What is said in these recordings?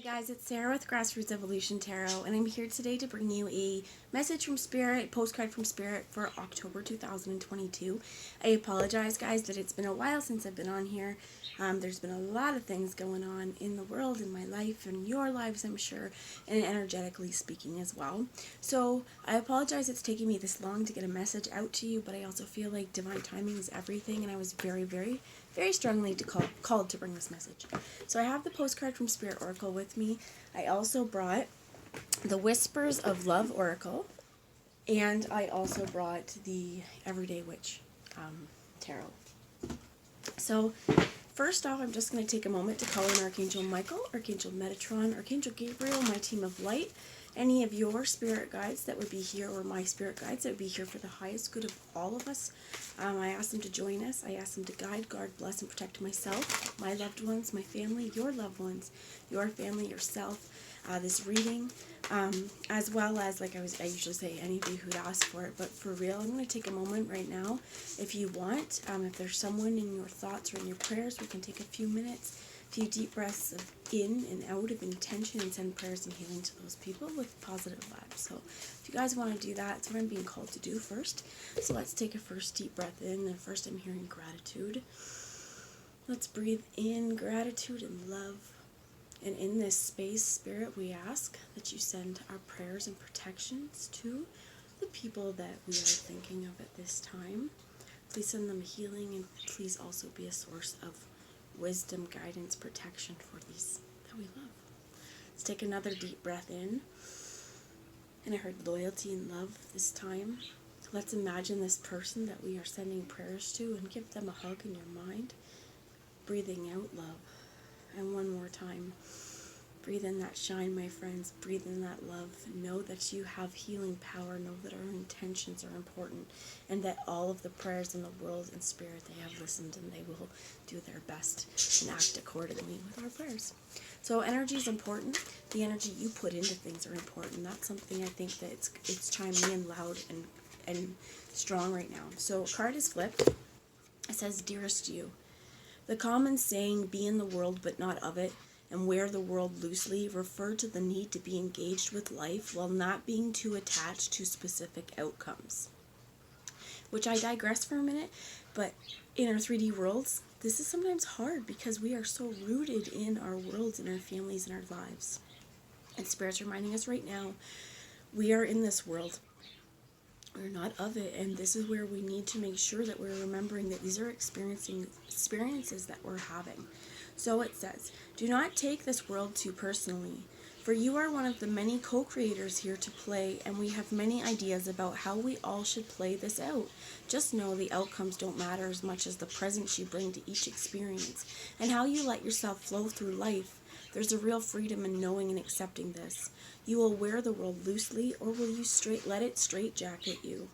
Guys, it's Sarah with Grassroots Evolution Tarot, and I'm here today to bring you a message from Spirit, postcard from Spirit for October 2022. I apologize, guys, that it's been a while since I've been on here. There's been a lot of things going on in the world, in my life, and your lives, I'm sure, and energetically speaking as well. So I apologize it's taking me this long to get a message out to you, but I also feel like divine timing is everything, and I was very strongly called to bring this message. So I have the postcard from Spirit Oracle with me. I also brought the Whispers of Love Oracle, and I also brought the Everyday Witch Tarot. So first off, I'm just going to take a moment to call in Archangel Michael, Archangel Metatron, Archangel Gabriel, my team of light, any of your spirit guides that would be here, or my spirit guides that would be here for the highest good of all of us. I ask them to join us. I ask them to guide, guard, bless, and protect myself, my loved ones, my family, your loved ones, your family, yourself, this reading, as well as, like I usually say, any of you who'd ask for it, but for real, I'm going to take a moment right now. If you want, if there's someone in your thoughts or in your prayers, we can take a few minutes, a few deep breaths of in and out of intention and send prayers and healing to those people with positive vibes. So if you guys want to do that, it's what I'm being called to do first. So let's take a first deep breath in, and first I'm hearing gratitude. Let's breathe in gratitude and love. And in this space, Spirit, we ask that you send our prayers and protections to the people that we are thinking of at this time. Please send them healing, and please also be a source of wisdom, guidance, protection for these that we love. Let's take another deep breath in. And I heard loyalty and love this time. Let's imagine this person that we are sending prayers to and give them a hug in your mind. Breathing out love. And one more time. Breathe in that shine, my friends. Breathe in that love. Know that you have healing power. Know that our intentions are important, and that all of the prayers in the world and spirit, they have listened, and they will do their best and act accordingly with our prayers. So energy is important. The energy you put into things are important. That's something I think that it's chiming in loud and strong right now. So a card is flipped. It says, Dearest you. The common saying, be in the world but not of it, and wear the world loosely, refer to the need to be engaged with life while not being too attached to specific outcomes. Which I digress for a minute, but in our 3D worlds, this is sometimes hard because we are so rooted in our worlds, in our families, and our lives. And Spirit's reminding us right now, we are in this world. We're not of it, and this is where we need to make sure that we're remembering that these are experiences that we're having. So it says, do not take this world too personally, for you are one of the many co-creators here to play, and we have many ideas about how we all should play this out. Just know the outcomes don't matter as much as the presence you bring to each experience, and how you let yourself flow through life. There's a real freedom in knowing and accepting this. You will wear the world loosely, or will you let it straitjacket you?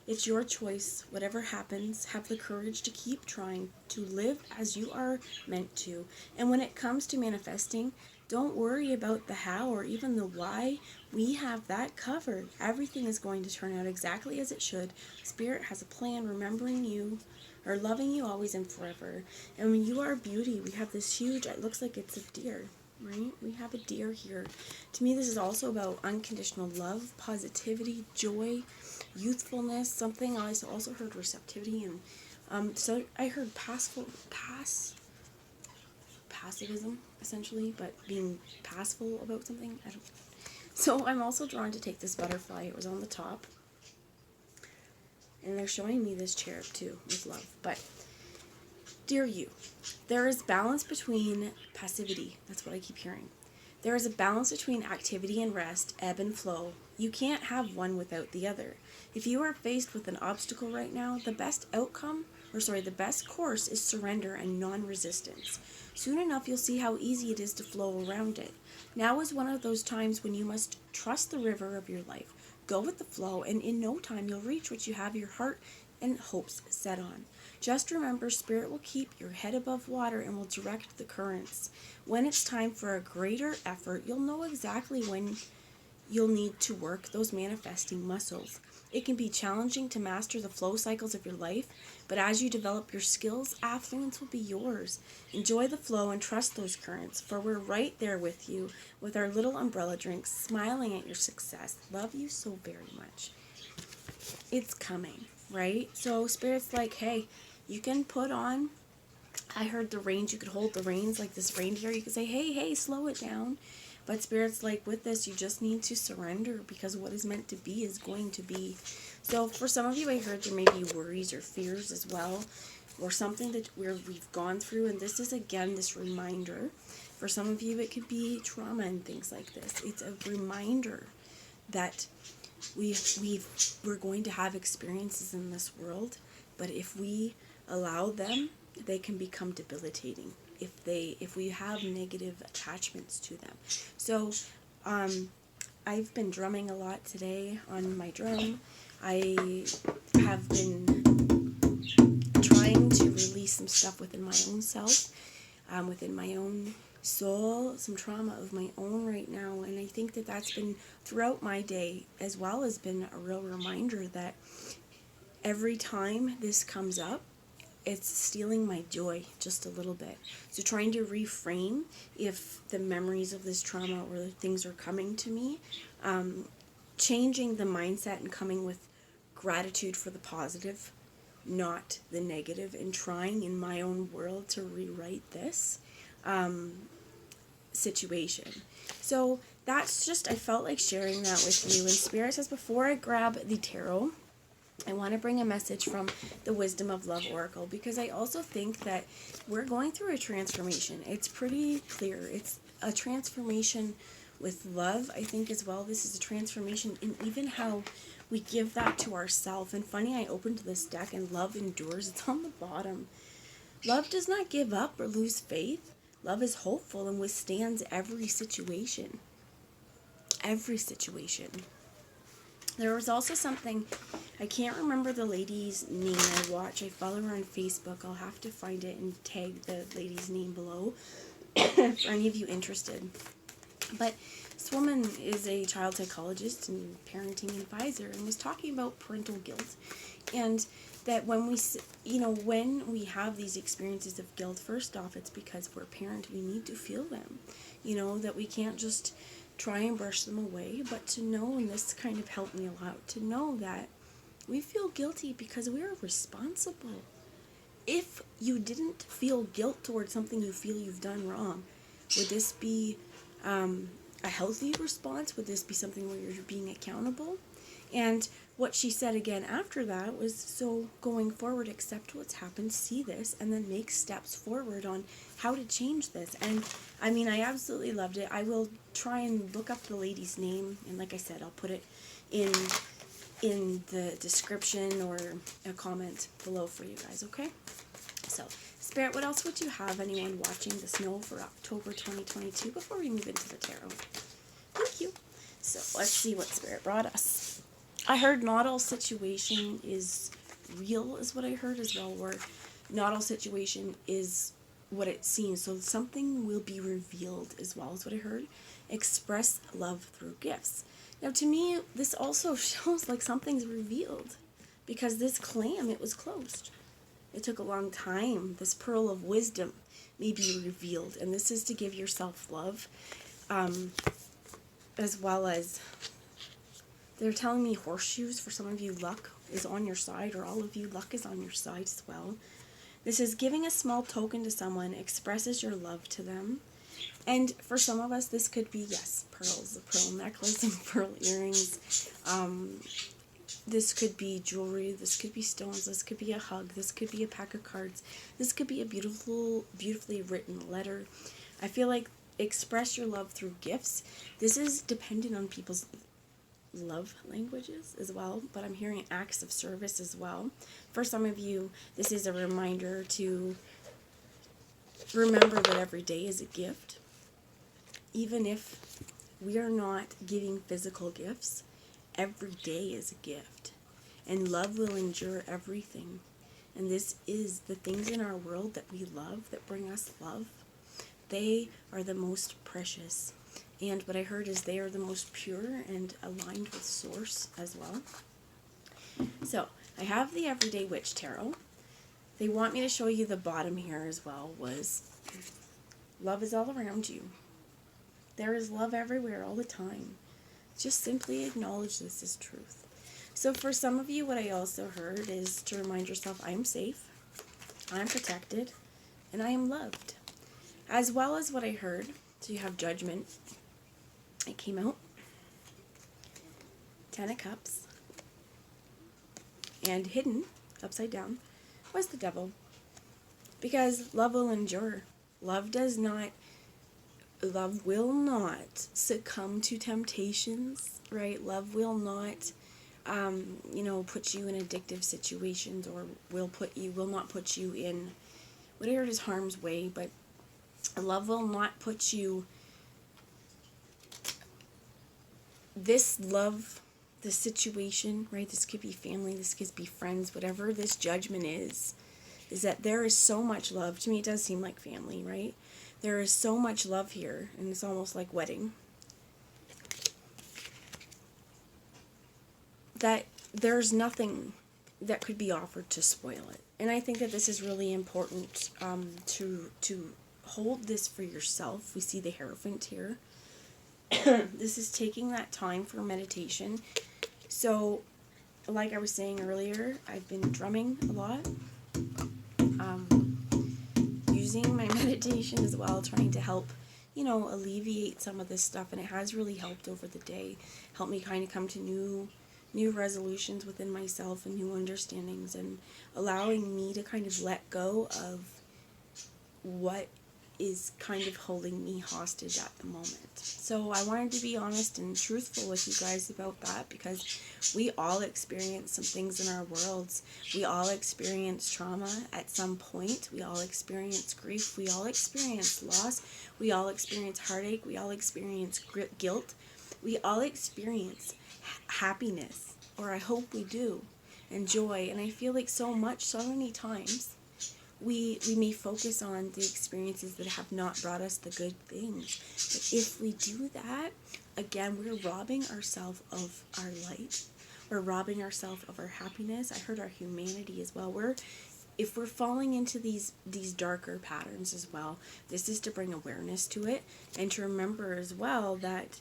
It's your choice. Whatever happens, have the courage to keep trying to live as you are meant to. And when it comes to manifesting, don't worry about the how or even the why. We have that covered. Everything is going to turn out exactly as it should. Spirit has a plan, remembering you, or loving you always and forever. And when you are beauty, we have this huge, it looks like it's a deer, right? We have a deer here. To me, this is also about unconditional love, positivity, joy, youthfulness. Something I also heard receptivity, and so I heard passivism, essentially, but being passful about something. I don't. So I'm also drawn to take this butterfly. It was on the top, and they're showing me this cherub too with love. But dear you, there is balance between passivity. That's what I keep hearing. There is a balance between activity and rest, ebb and flow. You can't have one without the other. If you are faced with an obstacle right now, the best course is surrender and non-resistance. Soon enough, you'll see how easy it is to flow around it. Now is one of those times when you must trust the river of your life. Go with the flow, and in no time you'll reach what you have your heart and hopes set on. Just remember, Spirit will keep your head above water and will direct the currents. When it's time for a greater effort, you'll know exactly when you'll need to work those manifesting muscles. It can be challenging to master the flow cycles of your life, but as you develop your skills, affluence will be yours. Enjoy the flow and trust those currents, for we're right there with you with our little umbrella drinks, smiling at your success. Love you so very much. It's coming, right? So Spirit's like, hey, you can put on, I heard the reins, you could hold the reins like this reindeer. You could say, hey, slow it down. But Spirit's like, with this, you just need to surrender, because what is meant to be is going to be. So for some of you, I heard there may be worries or fears as well, or something that we've gone through. And this is, again, this reminder. For some of you, it could be trauma and things like this. It's a reminder that we're going to have experiences in this world, but if we allow them, they can become debilitating if we have negative attachments to them. So I've been drumming a lot today on my drum. I have been trying to release some stuff within my own self, within my own soul, some trauma of my own right now. And I think that that's been throughout my day, as well as been a real reminder that every time this comes up, it's stealing my joy just a little bit. So trying to reframe if the memories of this trauma or things are coming to me, changing the mindset and coming with gratitude for the positive, not the negative, and trying in my own world to rewrite this situation. So that's just, I felt like sharing that with you. And Spirit says, before I grab the tarot, I want to bring a message from the Wisdom of Love Oracle, because I also think that we're going through a transformation. It's pretty clear. It's a transformation with love, I think, as well. This is a transformation in even how we give that to ourselves. And funny, I opened this deck and love endures. It's on the bottom. Love does not give up or lose faith. Love is hopeful and withstands every situation. Every situation. There was also something, I can't remember the lady's name I watch. I follow her on Facebook. I'll have to find it and tag the lady's name below for any of you interested. But this woman is a child psychologist and parenting advisor, and was talking about parental guilt. And that when we have these experiences of guilt, first off, it's because we're a parent. We need to feel them. That we can't just try and brush them away, but to know, and this kind of helped me a lot, to know that we feel guilty because we are responsible. If you didn't feel guilt towards something you feel you've done wrong, would this be a healthy response? Would this be something where you're being accountable? And what she said again after that was, so going forward, accept what's happened, see this, and then make steps forward on how to change this. And I mean, I absolutely loved it. I will try and look up the lady's name, and like I said, I'll put it in the description or a comment below for you guys, okay? So, Spirit, what else would you have anyone watching the snow for October 2022 before we move into the tarot? Thank you. So, let's see what Spirit brought us. I heard not all situation is real, is what I heard as well, or not all situation is what it seems. So something will be revealed as well, is what I heard. Express love through gifts. Now to me, this also shows like something's revealed, because this clam, it was closed. It took a long time. This pearl of wisdom may be revealed, and this is to give yourself love, as well as they're telling me horseshoes. For some of you, luck is on your side, or all of you, luck is on your side as well. This is giving a small token to someone, expresses your love to them. And for some of us, this could be, yes, pearls, a pearl necklace and pearl earrings. This could be jewelry, this could be stones, this could be a hug, this could be a pack of cards, this could be a beautifully written letter. I feel like express your love through gifts. This is dependent on people's love languages as well, but I'm hearing acts of service as well. For some of you, this is a reminder to remember that every day is a gift. Even if we are not giving physical gifts, every day is a gift. And love will endure everything. And this is the things in our world that we love, that bring us love. They are the most precious. And what I heard is they are the most pure and aligned with source as well. So I have the Everyday Witch Tarot. They want me to show you the bottom here as well, was love is all around you. There is love everywhere all the time. Just simply acknowledge this as truth. So for some of you, what I also heard is to remind yourself, I am safe, I am protected, and I am loved. As well as what I heard, so you have Judgment. It came out. 10 of Cups. And hidden, upside down, was the Devil. Because love will endure. Love will not succumb to temptations, right? Love will not, put you in addictive situations, or will not put you in, what I heard is harm's way, but love will not put you, this situation, right? This could be family, this could be friends, whatever this Judgment is that there is so much love. To me, it does seem like family, right? There is so much love here, and it's almost like wedding, that there's nothing that could be offered to spoil it. And I think that this is really important to hold this for yourself. We see the Hierophant here. This is taking that time for meditation. So, like I was saying earlier, I've been drumming a lot. Using my meditation as well, trying to help, alleviate some of this stuff. And it has really helped over the day. Helped me kind of come to new resolutions within myself and new understandings, and allowing me to kind of let go of what is kind of holding me hostage at the moment. So I wanted to be honest and truthful with you guys about that, because we all experience some things in our worlds. We all experience trauma at some point. We all experience grief. We all experience loss. We all experience heartache. We all experience guilt. We all experience happiness, or I hope we do, and joy. And I feel like so many times, we may focus on the experiences that have not brought us the good things. But if we do that, again, we're robbing ourselves of our light. We're robbing ourselves of our happiness. I heard our humanity as well. If we're falling into these darker patterns as well, this is to bring awareness to it, and to remember as well that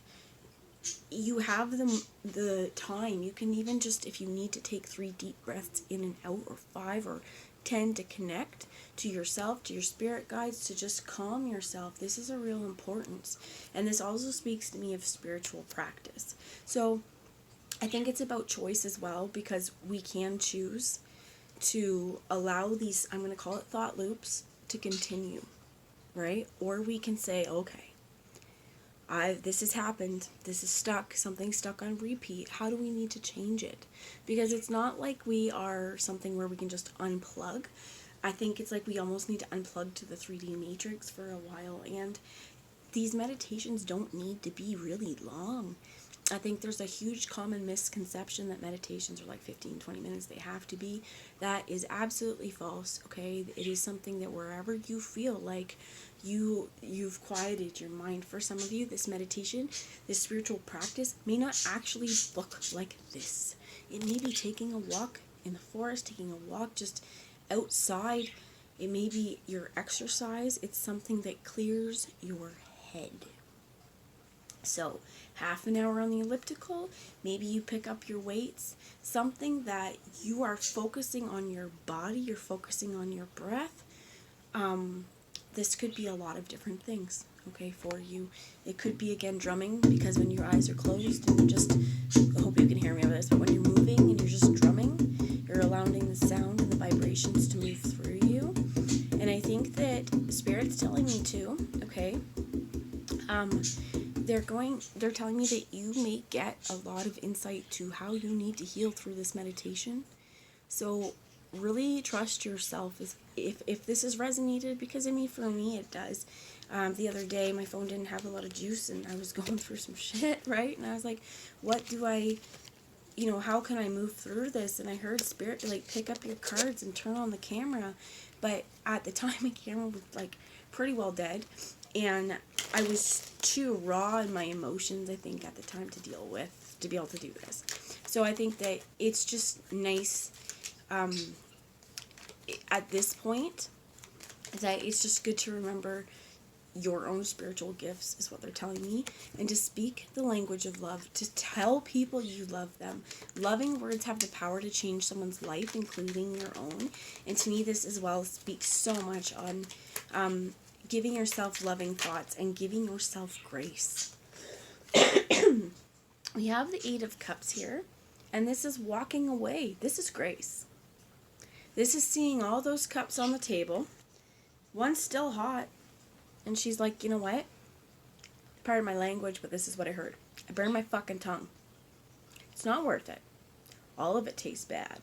you have the time. You can even just, if you need to take 3 deep breaths in and out, or 5 or 10, to connect to yourself, to your spirit guides, to just calm yourself. This is a real importance. And this also speaks to me of spiritual practice. So I think it's about choice as well, because we can choose to allow these, I'm going to call it thought loops, to continue, right? Or we can say, okay, this has happened, this is stuck, something's stuck on repeat. How do we need to change it? Because it's not like we are something where we can just unplug. I think it's like we almost need to unplug to the 3D matrix for a while. And these meditations don't need to be really long. I think there's a huge common misconception that meditations are like 15-20 minutes. They have to be. That is absolutely false, okay? It is something that wherever you feel like you've quieted your mind. For some of you, this meditation, this spiritual practice may not actually look like this. It may be taking a walk in the forest, taking a walk just outside. It may be your exercise. It's something that clears your head. So, half an hour on the elliptical, maybe you pick up your weights, something that you are focusing on your body, you're focusing on your breath. This could be a lot of different things, okay, for you. It could be, again, drumming, because when your eyes are closed and you're just, I hope you can hear me over this, but when you're moving and you're just drumming, you're allowing the sound and the vibrations to move through you. And I think that Spirit's telling me too, okay, they're telling me that you may get a lot of insight to how you need to heal through this meditation. So really trust yourself if this has resonated, because for me it does. The other day my phone didn't have a lot of juice and I was going through some shit, right? And I was like, what do I, how can I move through this? And I heard Spirit to like pick up your cards and turn on the camera. But at the time my camera was like pretty well dead. And I was too raw in my emotions, I think, at the time to be able to do this. So I think that it's just nice at this point that it's just good to remember your own spiritual gifts is what they're telling me, and to speak the language of love, to tell people you love them. Loving words have the power to change someone's life, including your own. And to me, this as well speaks so much on giving yourself loving thoughts and giving yourself grace. We have the Eight of Cups here, and this is walking away. This is grace. This is seeing all those cups on the table. One's still hot. And she's like, you know what? Pardon my language, but this is what I heard. I burned my fucking tongue. It's not worth it. All of it tastes bad.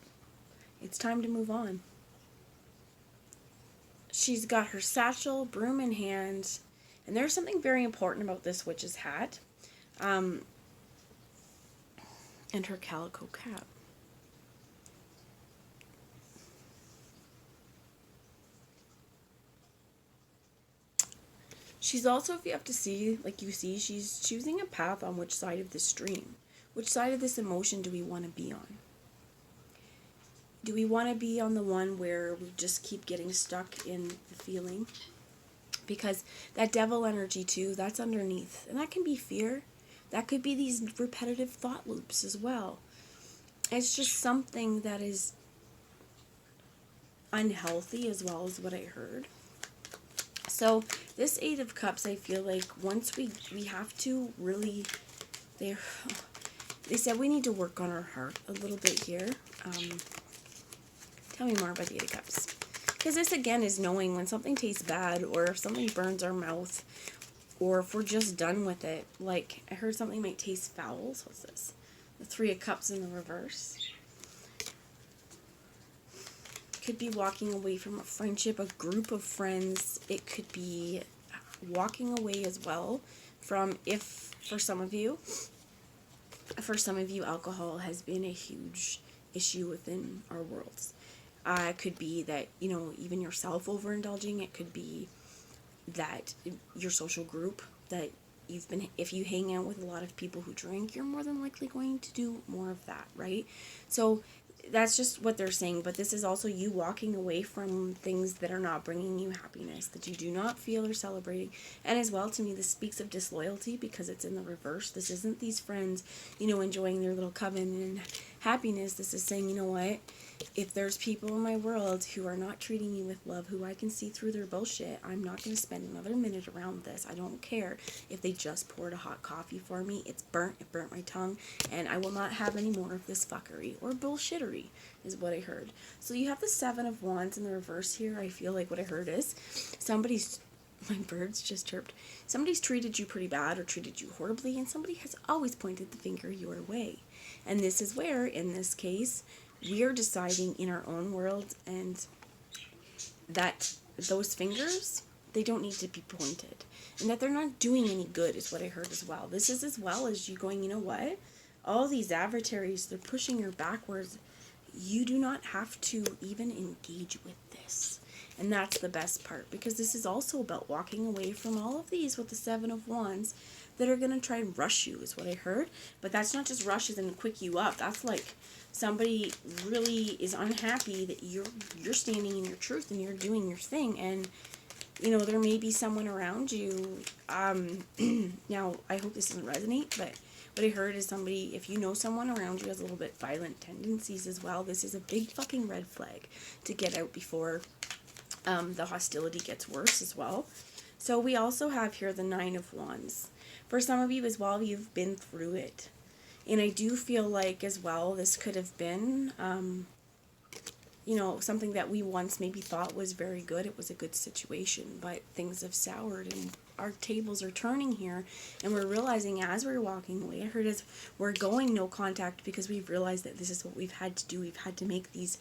It's time to move on. She's got her satchel, broom in hand, and there's something very important about this witch's hat, and her calico cap. She's also, if you have to see, like you see, she's choosing a path on which side of the stream. Which side of this emotion do we want to be on? Do we want to be on the one where we just keep getting stuck in the feeling? Because that devil energy too, that's underneath. And that can be fear. That could be these repetitive thought loops as well. It's just something that is unhealthy as well as what I heard. So this Eight of Cups, I feel like once we have to really, they said we need to work on our heart a little bit here. Tell me more about the Eight of Cups. Because this again is knowing when something tastes bad, or if something burns our mouth, or if we're just done with it. Like, I heard something might taste foul. So what's this? The Three of Cups in the reverse. Could be walking away from a friendship, a group of friends. It could be walking away as well from, if for some of you, alcohol has been a huge issue within our worlds. It could be that, you know, even yourself overindulging. It could be that your social group, that if you hang out with a lot of people who drink, you're more than likely going to do more of that, right? So that's just what they're saying, but this is also you walking away from things that are not bringing you happiness, that you do not feel or celebrating. And as well, to me, this speaks of disloyalty because it's in the reverse. This isn't these friends, you know, enjoying their little coven and happiness. This is saying, you know what, if there's people in my world who are not treating me with love, who I can see through their bullshit, I'm not going to spend another minute around this. I don't care if they just poured a hot coffee for me. It's burnt. It burnt my tongue. And I will not have any more of this fuckery or bullshittery is what I heard. So you have the Seven of Wands in the reverse here. I feel like what I heard is my birds just chirped. Somebody's treated you pretty bad or treated you horribly, and somebody has always pointed the finger your way. And this is where, in this case, we are deciding in our own world, and that those fingers, they don't need to be pointed. And that they're not doing any good is what I heard as well. This is as well as you going, you know what? All these adversaries, they're pushing your backwards. You do not have to even engage with this. And that's the best part, because this is also about walking away from all of these with the Seven of Wands that are going to try and rush you is what I heard. But that's not just rushes and quick you up. That's like somebody really is unhappy that you're standing in your truth and you're doing your thing. And, you know, there may be someone around you. Now, I hope this doesn't resonate, but what I heard is somebody, if you know someone around you has a little bit violent tendencies as well, this is a big fucking red flag to get out before the hostility gets worse as well. So we also have here the Nine of Wands. For some of you as well, you've been through it. And I do feel like as well, this could have been, you know, something that we once maybe thought was very good. It was a good situation, but things have soured and our tables are turning here. And we're realizing as we're walking away, I heard as we're going no contact because we've realized that this is what we've had to do. We've had to make these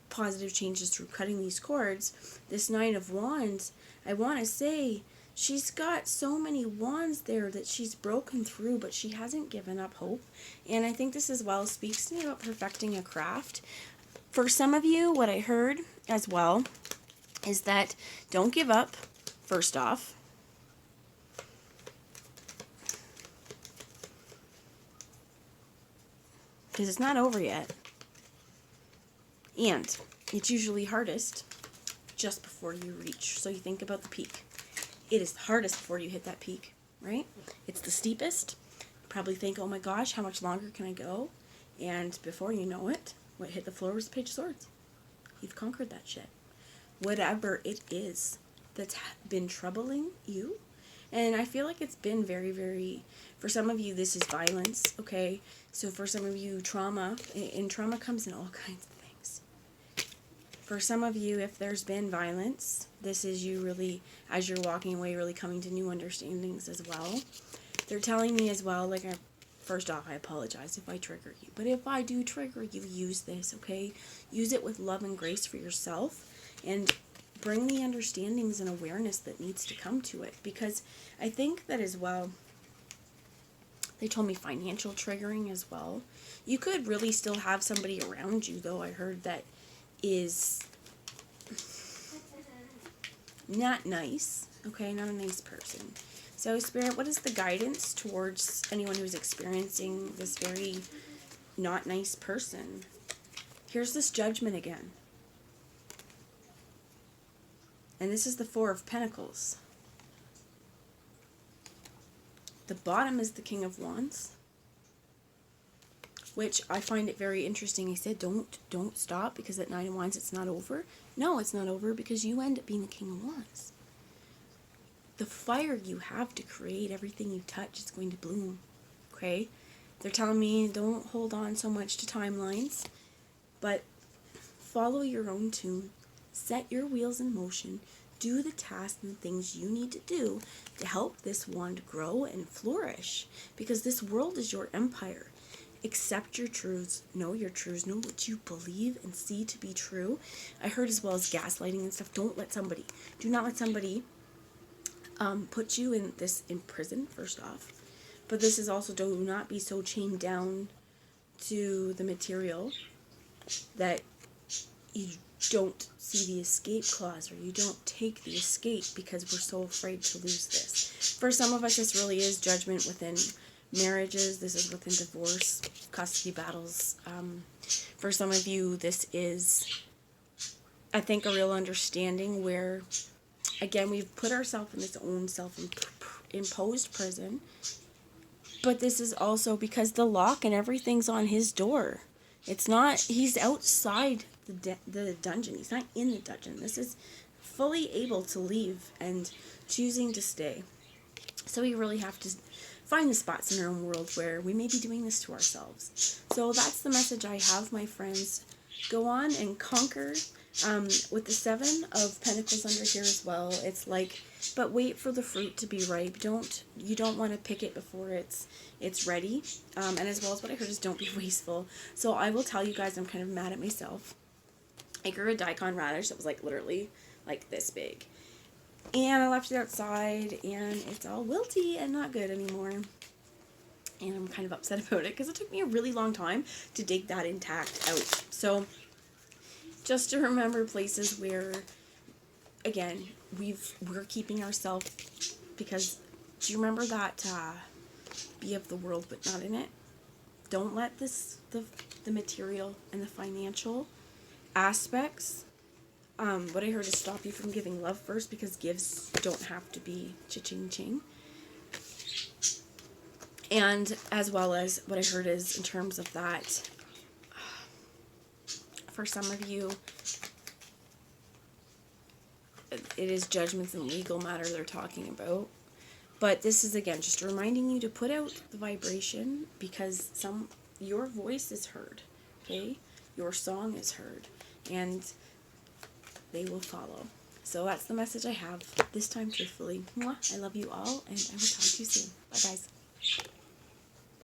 positive changes through cutting these cords. This Nine of Wands, I want to say, she's got so many wands there that she's broken through, but she hasn't given up hope. And I think this as well speaks to me about perfecting a craft. For some of you, what I heard as well is that don't give up, first off. because it's not over yet. And it's usually hardest just before you reach. So you think about the peak. It is hardest before you hit that peak, right? It's the steepest. You probably think, oh my gosh, how much longer can I go? And before you know it, what hit the floor was the Page of Swords. You've conquered that shit. Whatever it is that's been troubling you. And I feel like it's been very, very, for some of you, this is violence, okay? So for some of you, trauma, and trauma comes in all kinds of things. For some of you, if there's been violence, this is you really, as you're walking away, really coming to new understandings as well. They're telling me as well, like, first off, I apologize if I trigger you. But if I do trigger you, use this, okay? Use it with love and grace for yourself. And bring the understandings and awareness that needs to come to it. Because I think that as well, they told me financial triggering as well. You could really still have somebody around you, though, I heard, that is not nice, okay? Not a nice person. So, Spirit, what is the guidance towards anyone who's experiencing this very not nice person? Here's this Judgment again. And this is the Four of Pentacles. The bottom is the King of Wands, which I find it very interesting. He said, don't stop, because at Nine of Wands it's not over. No, it's not over, because you end up being the King of Wands. The fire you have to create everything you touch is going to bloom, okay? They're telling me don't hold on so much to timelines, but follow your own tune. Set your wheels in motion. Do the tasks and things you need to do to help this wand grow and flourish. Because this world is your empire. Accept your truths. Know your truths. Know what you believe and see to be true. I heard as well as gaslighting and stuff. Do not let somebody put you in prison, first off. But this is also, do not be so chained down to the material that you don't see the escape clause, or you don't take the escape because we're so afraid to lose this. For some of us, this really is judgment within marriages. This is within divorce, custody battles. For some of you, this is, I think, a real understanding where, again, we've put ourselves in this own self-imposed prison. But this is also because the lock and everything's on his door. It's not, he's outside the dungeon. He's not in the dungeon. This is fully able to leave and choosing to stay. So we really have to find the spots in our own world where we may be doing this to ourselves. So that's the message I have, my friends. Go on and conquer. With the Seven of Pentacles under here as well, it's like, but wait for the fruit to be ripe. You don't want to pick it before it's ready. And as well as what I heard is don't be wasteful. So I will tell you guys, I'm kind of mad at myself. I grew a daikon radish that was like literally like this big. And I left it outside and it's all wilty and not good anymore. And I'm kind of upset about it because it took me a really long time to dig that intact out. So just to remember places where, again, we're keeping ourselves, because do you remember that be of the world but not in it? Don't let the material and the financial aspects, what I heard is stop you from giving love first, because gifts don't have to be cha-ching-ching. And as well as what I heard is in terms of that, for some of you, it is judgments and legal matter they're talking about. But this is, again, just reminding you to put out the vibration, because your voice is heard, okay? Your song is heard, and they will follow. So that's the message I have this time, truthfully. Mwah. I love you all, and I will talk to you soon. Bye, guys.